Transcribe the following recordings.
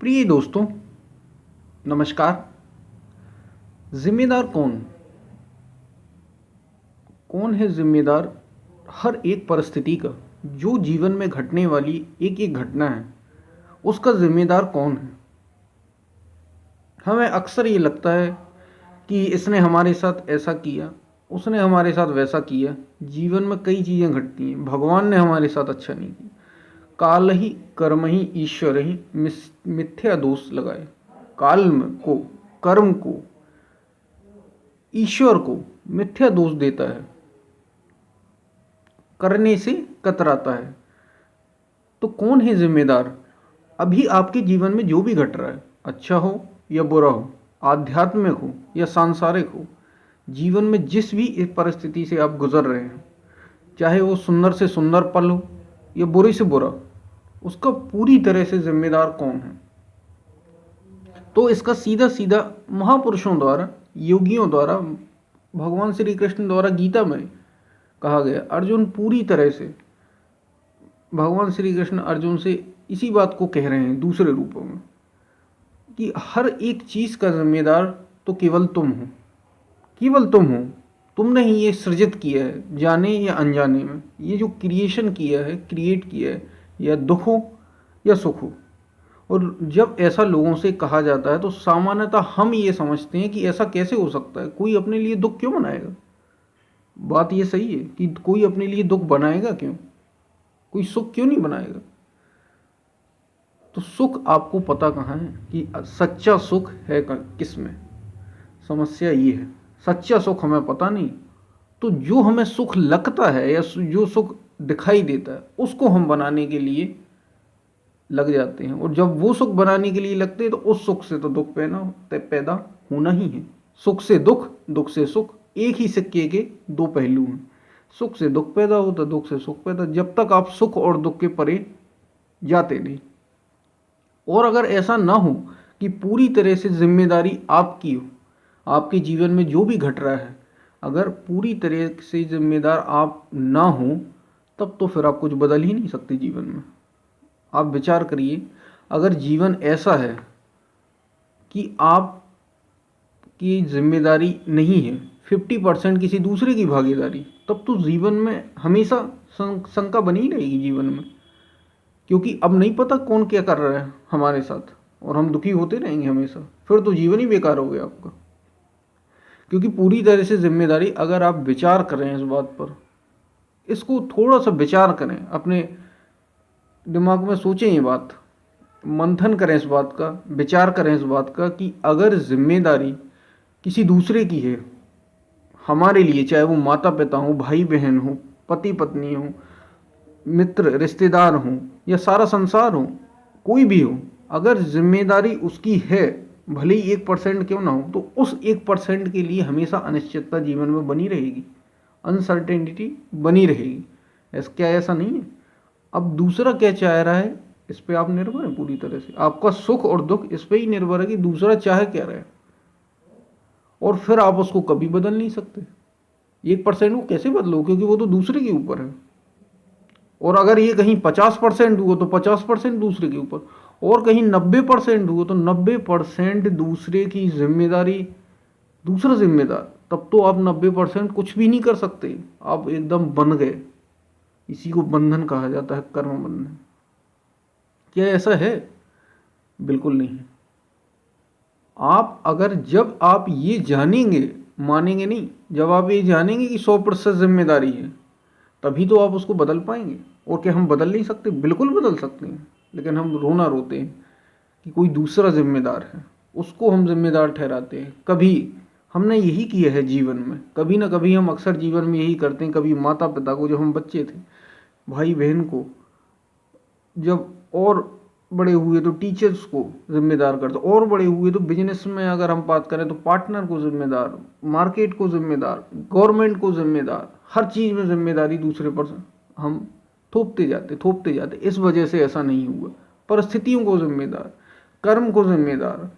प्रिय दोस्तों, नमस्कार। जिम्मेदार कौन कौन है? जिम्मेदार हर एक परिस्थिति का, जो जीवन में घटने वाली एक एक घटना है, उसका जिम्मेदार कौन है? हमें अक्सर ये लगता है कि इसने हमारे साथ ऐसा किया, उसने हमारे साथ वैसा किया। जीवन में कई चीज़ें घटती हैं, भगवान ने हमारे साथ अच्छा नहीं किया। काल ही कर्म ही ईश्वर ही मिथ्या दोष लगाए। काल को, कर्म को, ईश्वर को मिथ्या दोष देता है, करने से कतराता है। तो कौन है जिम्मेदार? अभी आपके जीवन में जो भी घट रहा है, अच्छा हो या बुरा हो, आध्यात्मिक हो या सांसारिक हो, जीवन में जिस भी एक परिस्थिति से आप गुजर रहे हैं, चाहे वो सुंदर से सुंदर पल हो या बुरे से बुरा, उसका पूरी तरह से जिम्मेदार कौन है? तो इसका सीधा सीधा महापुरुषों द्वारा, योगियों द्वारा, भगवान श्री कृष्ण द्वारा गीता में कहा गया। अर्जुन पूरी तरह से, भगवान श्री कृष्ण अर्जुन से इसी बात को कह रहे हैं दूसरे रूपों में, कि हर एक चीज़ का जिम्मेदार तो केवल तुम हो। केवल तुम हो। तुमने ही ये सृजित किया है, जाने या अनजाने में। ये जो क्रिएशन किया है, क्रिएट किया है, या दुख हो या सुख हो। और जब ऐसा लोगों से कहा जाता है तो सामान्यतः हम ये समझते हैं कि ऐसा कैसे हो सकता है, कोई अपने लिए दुख क्यों बनाएगा? बात ये सही है कि कोई अपने लिए दुख बनाएगा क्यों? कोई सुख क्यों नहीं बनाएगा? तो सुख आपको पता कहाँ है कि सच्चा सुख है किस में? समस्या ये है, सच्चा सुख हमें पता नहीं। तो जो हमें सुख लगता है या जो सुख दिखाई देता है, उसको हम बनाने के लिए लग जाते हैं। और जब वो सुख बनाने के लिए लगते हैं तो उस सुख से तो दुख पैदा होना ही है। सुख से दुख, दुख से सुख, एक ही सिक्के के दो पहलू हैं। सुख से दुख पैदा होता, दुख से सुख पैदा, जब तक आप सुख और दुख के परे जाते नहीं। और अगर ऐसा ना हो कि पूरी तरह से जिम्मेदारी आपकी हो, आपके जीवन में जो भी घट रहा है, अगर पूरी तरह से जिम्मेदार आप ना हो, तब तो फिर आप कुछ बदल ही नहीं सकते जीवन में। आप विचार करिए, अगर जीवन ऐसा है कि आपकी जिम्मेदारी नहीं है, 50% किसी दूसरे की भागीदारी, तब तो जीवन में हमेशा शंका बनी रहेगी जीवन में। क्योंकि अब नहीं पता कौन क्या कर रहा है हमारे साथ, और हम दुखी होते रहेंगे हमेशा। फिर तो जीवन ही बेकार हो गया आपका। क्योंकि पूरी तरह से जिम्मेदारी, अगर आप विचार करें इस बात पर, इसको थोड़ा सा विचार करें, अपने दिमाग में सोचें ये बात, मंथन करें इस बात का, विचार करें इस बात का कि अगर जिम्मेदारी किसी दूसरे की है हमारे लिए, चाहे वो माता पिता हो, भाई बहन हो, पति पत्नी हो, मित्र रिश्तेदार हो, या सारा संसार हो, कोई भी हो, अगर जिम्मेदारी उसकी है, भले ही 1% क्यों ना हो, तो उस 1% के लिए हमेशा अनिश्चितता जीवन में बनी रहेगी, अनसर्टेनिटी बनी रहेगी। क्या ऐसा नहीं है? अब दूसरा क्या चाह रहा है, इस पे आप निर्भर है पूरी तरह से। आपका सुख और दुख इस पे ही निर्भर है कि दूसरा चाह क्या रहा है, और फिर आप उसको कभी बदल नहीं सकते। 1% को कैसे बदलो, क्योंकि वो तो दूसरे के ऊपर है। और अगर ये कहीं 50% हुआ तो 50% दूसरे के ऊपर, और कहीं 90% हुआ तो 90% दूसरे की जिम्मेदारी, दूसरा जिम्मेदार। तब तो आप 90% कुछ भी नहीं कर सकते, आप एकदम बंध गए। इसी को बंधन कहा जाता है, कर्म बंधन। क्या ऐसा है? बिल्कुल नहीं। आप अगर, जब आप ये जानेंगे, मानेंगे नहीं, जब आप ये जानेंगे कि 100% जिम्मेदारी है, तभी तो आप उसको बदल पाएंगे। और क्या हम बदल नहीं सकते? बिल्कुल बदल सकते हैं। लेकिन हम रोना रोते हैं कि कोई दूसरा जिम्मेदार है, उसको हम जिम्मेदार ठहराते हैं। कभी हमने यही किया है जीवन में, कभी ना कभी हम अक्सर जीवन में यही करते हैं। कभी माता पिता को, जब हम बच्चे थे, भाई बहन को, जब और बड़े हुए तो टीचर्स को जिम्मेदार करते, और बड़े हुए तो बिजनेस में अगर हम बात करें तो पार्टनर को जिम्मेदार, मार्केट को जिम्मेदार, गवर्नमेंट को जिम्मेदार, हर चीज़ में जिम्मेदारी दूसरे पर हम थोपते जाते। इस वजह से ऐसा नहीं हुआ। परिस्थितियों को जिम्मेदार, कर्म को जिम्मेदार,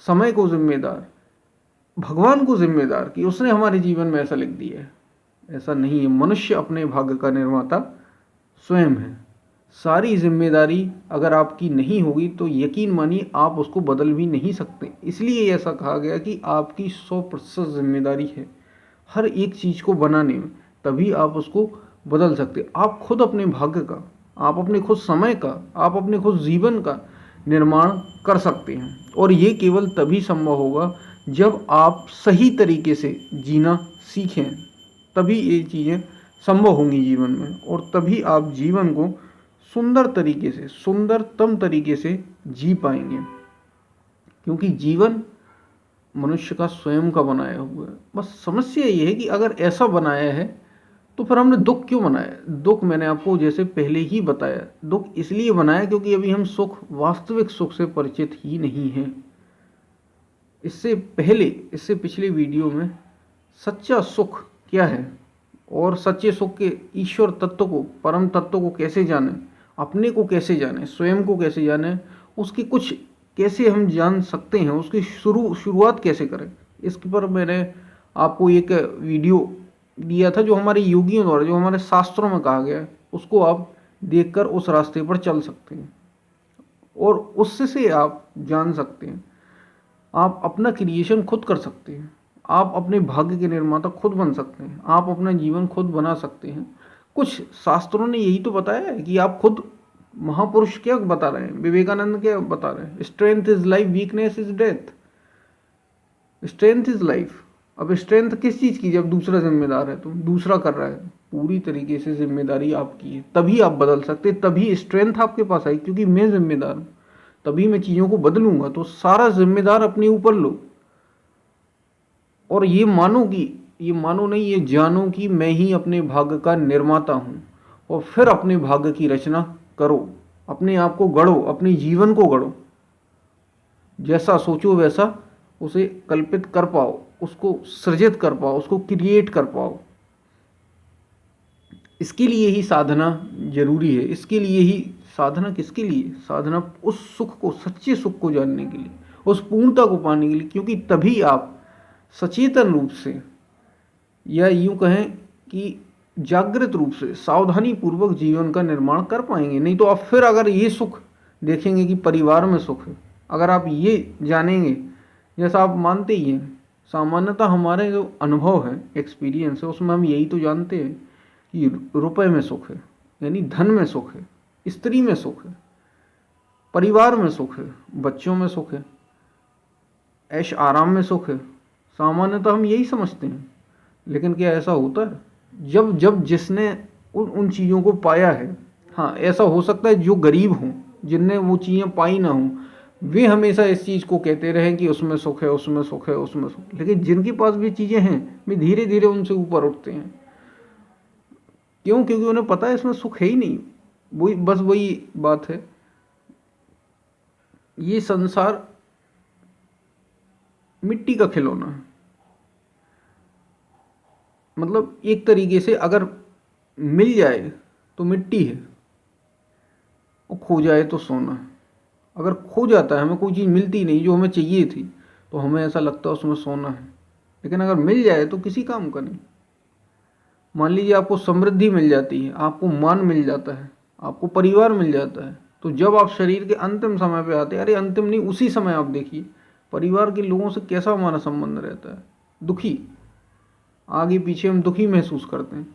समय को जिम्मेदार, भगवान को जिम्मेदार कि उसने हमारे जीवन में ऐसा लिख दिया है। ऐसा नहीं है। मनुष्य अपने भाग्य का निर्माता स्वयं है। सारी जिम्मेदारी अगर आपकी नहीं होगी तो यकीन मानिए आप उसको बदल भी नहीं सकते। इसलिए ऐसा कहा गया कि आपकी 100% जिम्मेदारी है हर एक चीज़ को बनाने में, तभी आप उसको बदल सकते। आप खुद अपने भाग्य का, आप अपने खुद समय का, आप अपने खुद जीवन का निर्माण कर सकते हैं। और ये केवल तभी संभव होगा जब आप सही तरीके से जीना सीखें, तभी ये चीज़ें संभव होंगी जीवन में, और तभी आप जीवन को सुंदर तरीके से, सुंदरतम तरीके से जी पाएंगे। क्योंकि जीवन मनुष्य का स्वयं का बनाया हुआ है। बस समस्या ये है कि अगर ऐसा बनाया है तो फिर हमने दुख क्यों बनाया? दुख मैंने आपको जैसे पहले ही बताया, दुख इसलिए बनाया क्योंकि अभी हम सुख, वास्तविक सुख से परिचित ही नहीं हैं। इससे पिछले वीडियो में सच्चा सुख क्या है और सच्चे सुख के ईश्वर तत्व को, परम तत्व को कैसे जाने, अपने को कैसे जाने, स्वयं को कैसे जाने, उसकी कुछ कैसे हम जान सकते हैं, उसकी शुरुआत कैसे करें, इसके पर मैंने आपको एक वीडियो दिया था जो हमारे योगियों द्वारा, जो हमारे शास्त्रों में कहा गया है, उसको आप देखकर उस रास्ते पर चल सकते हैं और उससे आप जान सकते हैं। आप अपना क्रिएशन खुद कर सकते हैं, आप अपने भाग्य के निर्माता खुद बन सकते हैं, आप अपना जीवन खुद बना सकते हैं। कुछ शास्त्रों ने यही तो बताया है कि आप खुद, महापुरुष क्या बता रहे हैं, विवेकानंद क्या बता रहे हैं, strength is life, weakness is death. Strength is life. अब स्ट्रेंथ किस चीज़ की? जब दूसरा जिम्मेदार है, तो दूसरा कर रहा है, पूरी तरीके से जिम्मेदारी आपकी है, तभी आप बदल सकते, तभी स्ट्रेंथ आपके पास आई। क्योंकि मैं जिम्मेदार हूँ, तभी मैं चीज़ों को बदलूंगा। तो सारा जिम्मेदार अपने ऊपर लो और ये मानो कि, ये मानो नहीं, ये जानो कि मैं ही अपने भाग्य का निर्माता हूँ, और फिर अपने भाग्य की रचना करो, अपने आप को गढ़ो, अपने जीवन को गढ़ो। जैसा सोचो वैसा उसे कल्पित कर पाओ, उसको सृजित कर पाओ, उसको क्रिएट कर पाओ। इसके लिए ही साधना जरूरी है। इसके लिए ही साधना, किसके लिए साधना? उस सुख को, सच्चे सुख को जानने के लिए, उस पूर्णता को पाने के लिए। क्योंकि तभी आप सचेतन रूप से, या यूं कहें कि जागृत रूप से, सावधानी पूर्वक जीवन का निर्माण कर पाएंगे। नहीं तो आप फिर अगर ये सुख देखेंगे कि परिवार में सुख है, अगर आप ये जानेंगे, जैसा आप मानते ही हैं, सामान्यतः हमारे जो अनुभव है, एक्सपीरियंस है, उसमें हम यही तो जानते हैं कि रुपए में सुख है, यानी धन में सुख है, स्त्री में सुख है, परिवार में सुख है, बच्चों में सुख है, ऐश आराम में सुख है। सामान्यतः हम यही समझते हैं। लेकिन क्या ऐसा होता है? जब जब जिसने उन चीज़ों को पाया है, हाँ ऐसा हो सकता है जो गरीब हों, जिनने वो चीज़ें पाई ना हों, वे हमेशा इस चीज़ को कहते रहें कि उसमें सुख है, उसमें सुख है, उसमें सुख। लेकिन जिनके पास भी चीज़ें हैं, वे धीरे धीरे उनसे ऊपर उठते हैं। क्यों? क्योंकि उन्हें पता है इसमें सुख है ही नहीं। वही बात है, ये संसार मिट्टी का खिलौना है। मतलब एक तरीके से अगर मिल जाए तो मिट्टी है, और खो जाए तो सोना है। अगर खो जाता है, हमें कोई चीज़ मिलती नहीं जो हमें चाहिए थी, तो हमें ऐसा लगता है उसमें सोना है। लेकिन अगर मिल जाए तो किसी काम का नहीं। मान लीजिए आपको समृद्धि मिल जाती है, आपको मान मिल जाता है, आपको परिवार मिल जाता है, तो जब आप शरीर के अंतिम समय पे आते हैं, अरे अंतिम नहीं, उसी समय आप देखिए परिवार के लोगों से कैसा हमारा संबंध रहता है, दुखी। आगे पीछे हम दुखी महसूस करते हैं,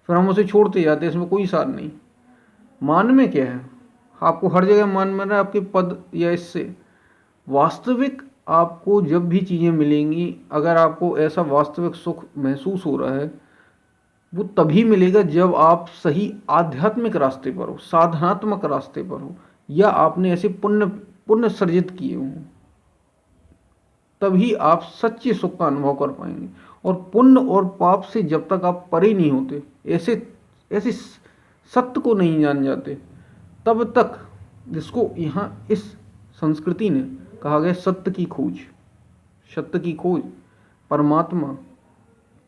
फिर हम उसे छोड़ते जाते हैं, इसमें कोई सार नहीं। मान में क्या है? आपको हर जगह मान मिल रहा है, आपके पद या इससे। वास्तविक आपको जब भी चीज़ें मिलेंगी, अगर आपको ऐसा वास्तविक सुख महसूस हो रहा है, वो तभी मिलेगा जब आप सही आध्यात्मिक रास्ते पर हो, साधनात्मक रास्ते पर हो, या आपने ऐसे पुण्य पुण्य सर्जित किए हों। तभी आप सच्चे सुख का अनुभव कर पाएंगे। और पुण्य और पाप से जब तक आप परे नहीं होते, ऐसे ऐसे सत्य को नहीं जान जाते, तब तक, जिसको यहाँ इस संस्कृति ने कहा गया सत्य की खोज, सत्य की खोज, परमात्मा,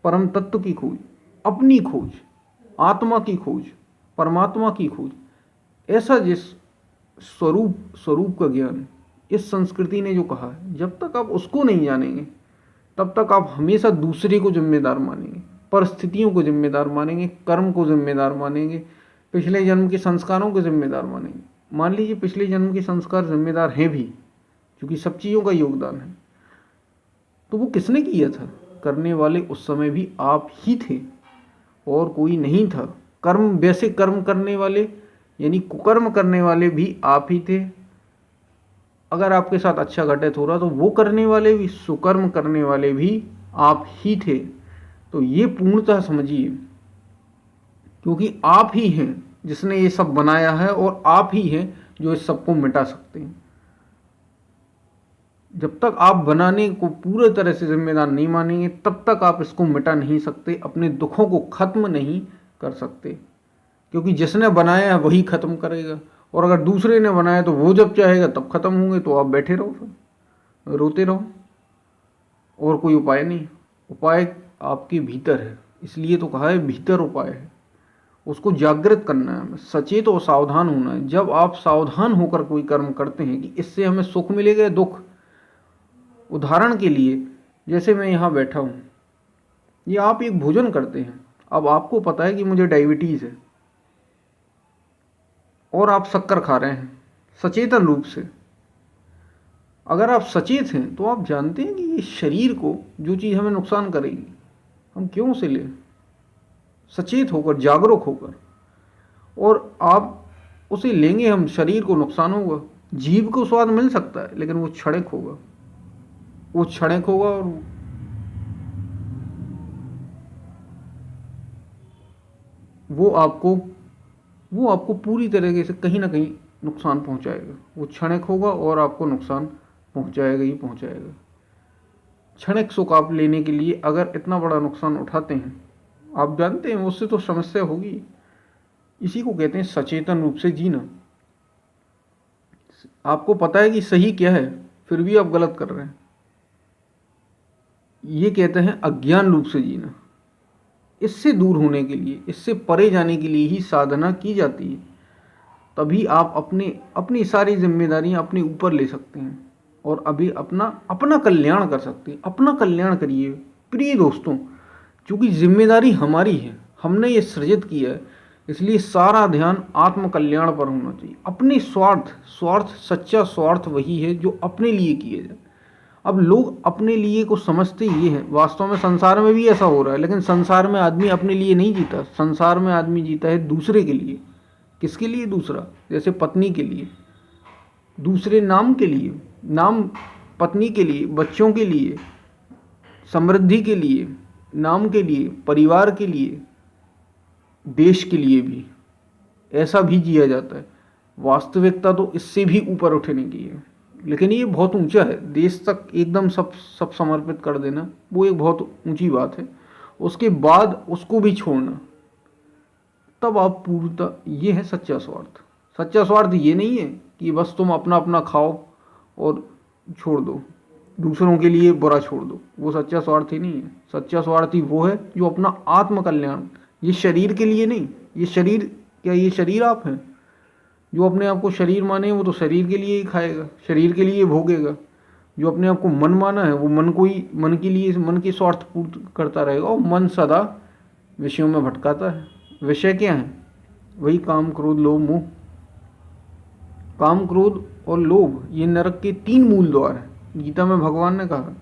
परम तत्व की खोज, अपनी खोज, आत्मा की खोज, परमात्मा की खोज, ऐसा जिस स्वरूप का ज्ञान इस संस्कृति ने जो कहा है, जब तक आप उसको नहीं जानेंगे, तब तक आप हमेशा दूसरे को जिम्मेदार मानेंगे, परिस्थितियों को जिम्मेदार मानेंगे, कर्म को जिम्मेदार मानेंगे, पिछले जन्म के संस्कारों को जिम्मेदार मानेंगे। मान लीजिए पिछले जन्म के संस्कार जिम्मेदार हैं भी, क्योंकि सब चीज़ों का योगदान है, तो वो किसने किया था? करने वाले उस समय भी आप ही थे और कोई नहीं था। कर्म, वैसे कर्म करने वाले यानी कुकर्म करने वाले भी आप ही थे। अगर आपके साथ अच्छा घटित हो रहा तो वो करने वाले भी, सुकर्म करने वाले भी आप ही थे। तो ये पूर्णतः समझिए, क्योंकि आप ही हैं जिसने ये सब बनाया है और आप ही हैं जो इस सब को मिटा सकते हैं। जब तक आप बनाने को पूरे तरह से जिम्मेदार नहीं मानेंगे तब तक आप इसको मिटा नहीं सकते, अपने दुखों को खत्म नहीं कर सकते, क्योंकि जिसने बनाया है वही खत्म करेगा। और अगर दूसरे ने बनाया तो वो जब चाहेगा तब खत्म होंगे, तो आप बैठे रहो, फिर रोते रहो, और कोई उपाय नहीं। उपाय आपके भीतर है, इसलिए तो कहा है भीतर उपाय है। उसको जागृत करना है, हमें सचेत और सावधान होना है। जब आप सावधान होकर कोई कर्म करते हैं कि इससे हमें सुख मिलेगा या दुख, उदाहरण के लिए जैसे मैं यहाँ बैठा हूँ, ये आप एक भोजन करते हैं, अब आपको पता है कि मुझे डायबिटीज़ है और आप शक्कर खा रहे हैं सचेतन रूप से। अगर आप सचेत हैं तो आप जानते हैं कि ये शरीर को जो चीज़ हमें नुकसान करेगी हम क्यों उसे लें, सचेत होकर, जागरूक होकर, और आप उसे लेंगे हम, शरीर को नुकसान होगा। जीभ को स्वाद मिल सकता है लेकिन वो क्षणिक होगा, वो क्षणिक होगा, और वो आपको पूरी तरीके से कहीं ना कहीं नुकसान पहुंचाएगा। वो क्षणिक होगा और आपको नुकसान पहुंचाएगा ही पहुंचाएगा। क्षणिक सुख आप लेने के लिए अगर इतना बड़ा नुकसान उठाते हैं, आप जानते हैं उससे तो समस्या होगी। इसी को कहते हैं सचेतन रूप से जीना। आपको पता है कि सही क्या है फिर भी आप गलत कर रहे हैं, ये कहते हैं अज्ञान रूप से जीना। इससे दूर होने के लिए, इससे परे जाने के लिए ही साधना की जाती है। तभी आप अपनी सारी जिम्मेदारियां अपने ऊपर ले सकते हैं और अभी अपना कल्याण कर सकते हैं। अपना कल्याण करिए प्रिय दोस्तों, क्योंकि जिम्मेदारी हमारी है, हमने ये सृजित किया है, इसलिए सारा ध्यान आत्म कल्याण पर होना चाहिए। अपने स्वार्थ, सच्चा स्वार्थ वही है जो अपने लिए किए जाए। अब लोग अपने लिए को समझते ये हैं, वास्तव में संसार में भी ऐसा हो रहा है, लेकिन संसार में आदमी अपने लिए नहीं जीता, संसार में आदमी जीता है दूसरे के लिए। किसके लिए? दूसरा, जैसे पत्नी के लिए, दूसरे नाम के लिए, नाम पत्नी के लिए, बच्चों के लिए, समृद्धि के लिए, नाम के लिए, परिवार के लिए, देश के लिए भी ऐसा भी जिया जाता है। वास्तविकता तो इससे भी ऊपर उठने की है, लेकिन ये बहुत ऊंचा है। देश तक एकदम सब समर्पित कर देना वो एक बहुत ऊंची बात है, उसके बाद उसको भी छोड़ना, तब आप पूर्णतः, ये है सच्चा स्वार्थ। सच्चा स्वार्थ ये नहीं है कि बस तुम अपना अपना खाओ और छोड़ दो, दूसरों के लिए बुरा छोड़ दो, वो सच्चा स्वार्थ ही नहीं है। सच्चा स्वार्थ ही वो है जो अपना आत्म कल्याण, ये शरीर के लिए नहीं, ये शरीर क्या, ये शरीर आप हैं। जो अपने आप को शरीर माने वो तो शरीर के लिए ही खाएगा, शरीर के लिए भोगेगा। जो अपने आप को मन माना है वो मन को ही, मन के लिए, मन के स्वार्थ पूर्त करता रहेगा, और मन सदा विषयों में भटकाता है। विषय क्या है? वही काम, क्रोध, लोभ, मोह। काम, क्रोध और लोभ ये नरक के 3 मूल द्वार हैं, गीता में भगवान ने कहा।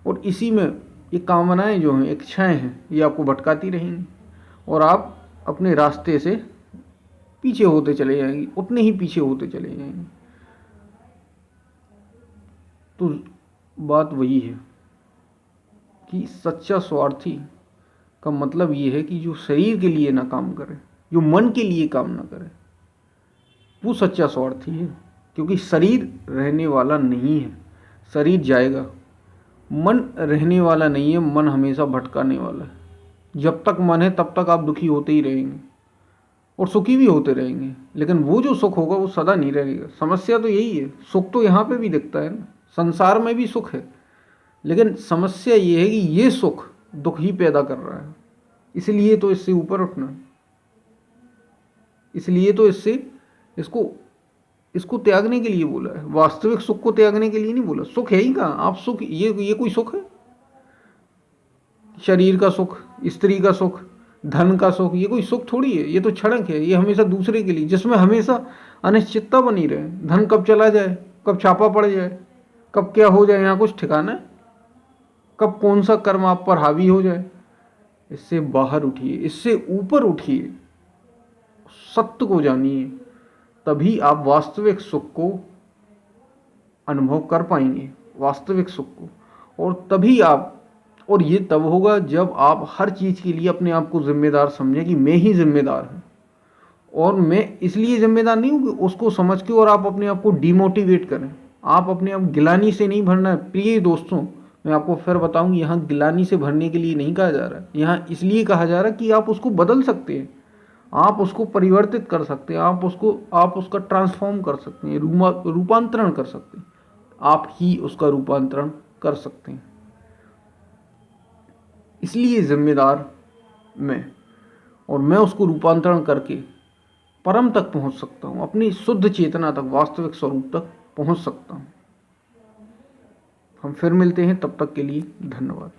और इसी में ये कामनाएं जो हैं, इच्छाएं हैं, ये आपको भटकाती रहेंगी और आप अपने रास्ते से पीछे होते चले जाएंगे, उतने ही पीछे होते चले जाएंगे। तो बात वही है कि सच्चा स्वार्थी का मतलब ये है कि जो शरीर के लिए ना काम करे, जो मन के लिए काम ना करे, वो सच्चा स्वार्थी है। क्योंकि शरीर रहने वाला नहीं है, शरीर जाएगा। मन रहने वाला नहीं है, मन हमेशा भटकाने वाला है। जब तक मन है तब तक आप दुखी होते ही रहेंगे और सुखी भी होते रहेंगे, लेकिन वो जो सुख होगा वो सदा नहीं रहेगा। समस्या तो यही है, सुख तो यहाँ पे भी दिखता है ना, संसार में भी सुख है, लेकिन समस्या ये है कि ये सुख दुख ही पैदा कर रहा है। इसलिए तो इससे ऊपर उठना, इसलिए तो इसको त्यागने के लिए बोला है। वास्तविक सुख को त्यागने के लिए नहीं बोला। सुख है ही कहाँ? आप सुख, ये कोई सुख है? शरीर का सुख, स्त्री का सुख, धन का सुख, ये कोई सुख थोड़ी है, ये तो क्षणिक है, ये हमेशा दूसरे के लिए, जिसमें हमेशा अनिश्चितता बनी रहे। धन कब चला जाए, कब छापा पड़ जाए, कब क्या हो जाए, यहाँ कुछ ठिकाना है? कब कौन सा कर्म आप पर हावी हो जाए। इससे बाहर उठिए, इससे ऊपर उठिए, सत्य को जानिए, तभी आप वास्तविक सुख को अनुभव कर पाएंगे, वास्तविक सुख को। और तभी आप, और ये तब होगा जब आप हर चीज़ के लिए अपने आप को जिम्मेदार समझें कि मैं ही जिम्मेदार हूँ। और मैं इसलिए जिम्मेदार नहीं हूँ कि उसको समझ के और आप अपने आप को डिमोटिवेट करें। आप अपने आप गिलानी से नहीं भरना है। प्रिय दोस्तों, मैं आपको फिर बताऊँ, यहाँ गिलानी से भरने के लिए नहीं कहा जा रहा है, यहाँ इसलिए कहा जा रहा है कि आप उसको बदल सकते हैं, आप उसको परिवर्तित कर सकते हैं, आप उसका ट्रांसफॉर्म कर सकते हैं, रूपांतरण कर सकते हैं। आप ही उसका रूपांतरण कर सकते हैं। इसलिए जिम्मेदार मैं, और मैं उसको रूपांतरण करके परम तक पहुंच सकता हूं, अपनी शुद्ध चेतना तक, वास्तविक स्वरूप तक पहुंच सकता हूं। हम फिर मिलते हैं, तब तक के लिए धन्यवाद।